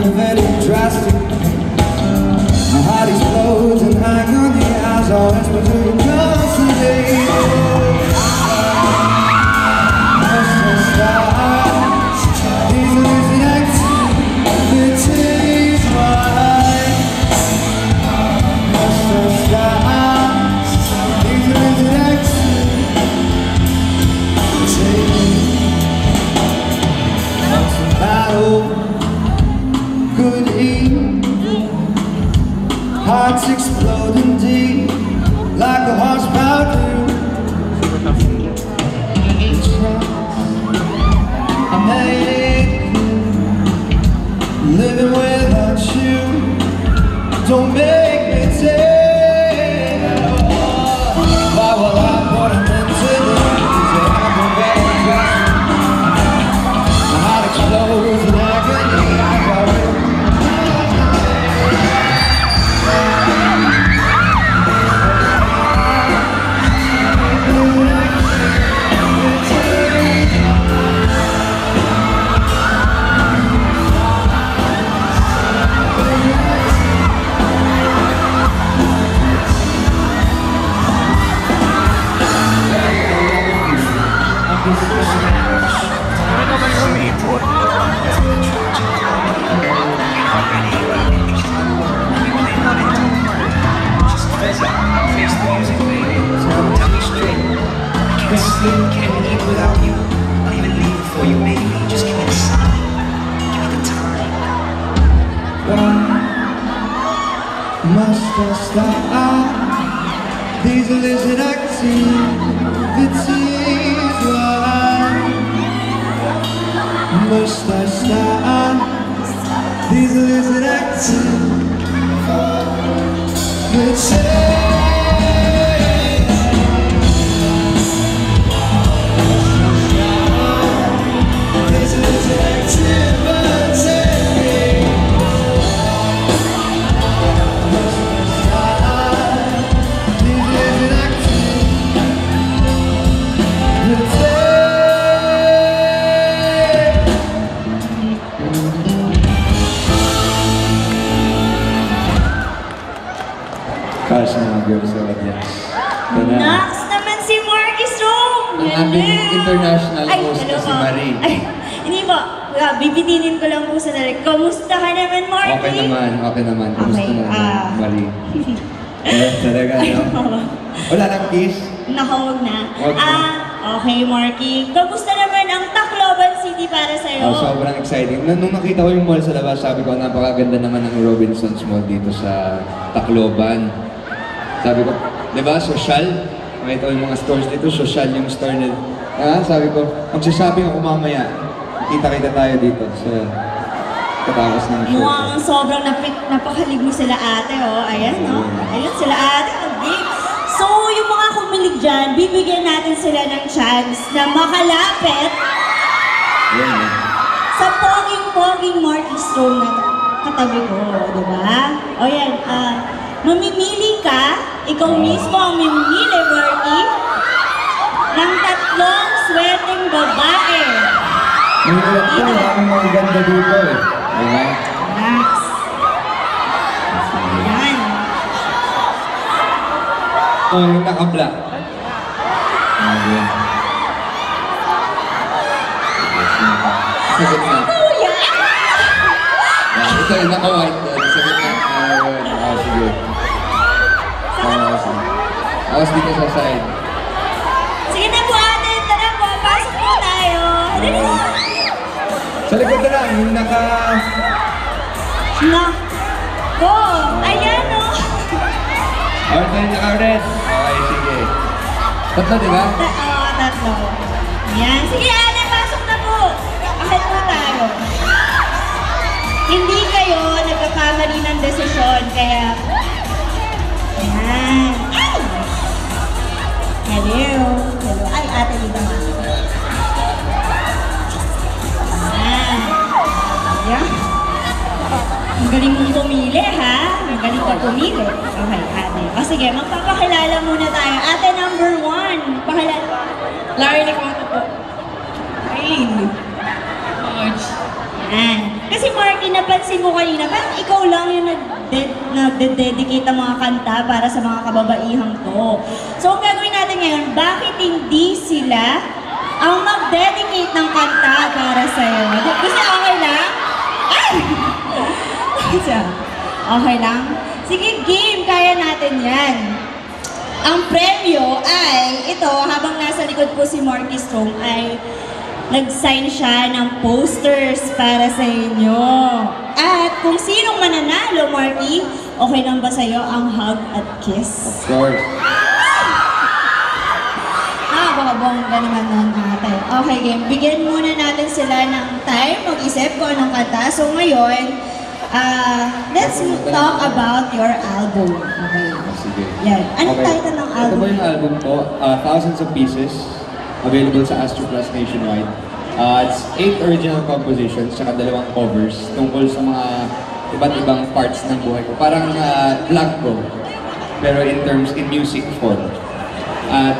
been very drastic. My heart explodes and hang on the eyes, all that's what you constantly. Good evil, hearts exploding deep like a horsepower dream. I made it, living without you. Don't make me tell. Why will I put them into the I've been very drastic. My heart explodes in agony. Can't leave without you. I'll even leave before you make me. Just give me the sign. Give me the time. Why must I stop these illicit activities? Why must I stop these illicit activities? Crush na mga girls sa audience. Next naman si Marky Strong! Ang aming international host na si Marie. Ay, hindi po. Bibitinin ko lang po sa direct. Kamusta ka naman, Marky? Okay naman. Kamusta Okay, naman, Marie? Talaga, no? Wala nang kiss? Nakawag na. Okay. Okay, Marky. Kamusta naman ang Tacloban City para sa'yo? Sobrang exciting. Nung nakita ko yung mall sa labas, sabi ko, napakaganda naman ng Robinsons Mall dito sa Tacloban. Sabi ko, di ba, social? Makita ko yung mga stores dito, social yung store nila. Sabi ko, magsashopping ako mamaya. Kita-kita tayo dito sa katapos ng show. Mukhang sobrang napakalig mo sila ate, oh. Ayan, no? Ayan sila ate, ang big. So, yung mga kumilig dyan, bibigyan natin sila ng chance na makalapit sa poging-poging Marky Strong na katabi ko, di ba? O yan, mamimili ka, ikaw mismo ang mamimili, Marky, ng 3 swerteng babae. Ang mga ganda dito eh. Diba? Max. Yan. Yung naka-black. Sa gitna. Kuya! Ito yung naka-white doon. Sa gitna. Sige. Awas dito sa side. Sige na po ate, tara po, pasok po tayo. Dali po. Sa likod na lang, yung naka... Nako! Ayan o! Ito yung naka-red. Okay, sige. Tatlo, di ba? Oo, 3. Yan. Sige ate, pasok na po. Akit po tayo. Hindi kayo nagkakamali ng desisyon, kaya... Yan. Ay! Hello. Hello. Ay, ate, dito nga. Yan. Yan. Ang galing mong pumili, ha? Ang galing ka pumili. Okay, ate. O sige, magpapakilala muna tayo. Ate number 1. Pakilala. Larry Nicoto po. Ay. George. Yan. Kasi Marky, napansin ko kanina, parang ikaw lang yung nagde-dedicate ng mga kanta para sa mga kababaihang to. So, ang gagawin natin ngayon, bakit hindi sila ang mag-dedicate ng kanta para sa'yo? Gusto okay lang? Ay! Okay lang? Sige, game! Kaya natin yan. Ang premyo ay, ito, habang nasa likod po si Marky Strong, ay nag-sign siya ng posters para sa inyo. At kung sinong mananalo, Marky, okay lang ba sa'yo ang hug at kiss? Of course. Baka bongga naman nun ate. Okay, game. Bigyan muna natin sila ng time mag-isip kung anong kanta. So ngayon, let's talk about your album. Okay. Sige. Yan. Anong Okay. title ng Ito album? ba yung album ko? Thousands of Pieces. Available sa Astro Plus nationwide. It's 8 original compositions, saka 2 covers tungkol sa mga iba't ibang parts ng buhay ko. Parang vlog ko, pero in music form. At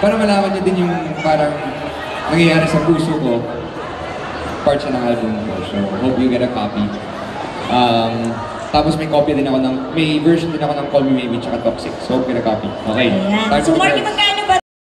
para malaman niyo din yung parang nangyayari sa puso ko, part siya ng album ko. So, hope you get a copy. Tapos may version din ako ng Call Me Maybe tsaka Toxic. So, hope you get a copy. Okay. Ayan. Time So to Marky, press. magkano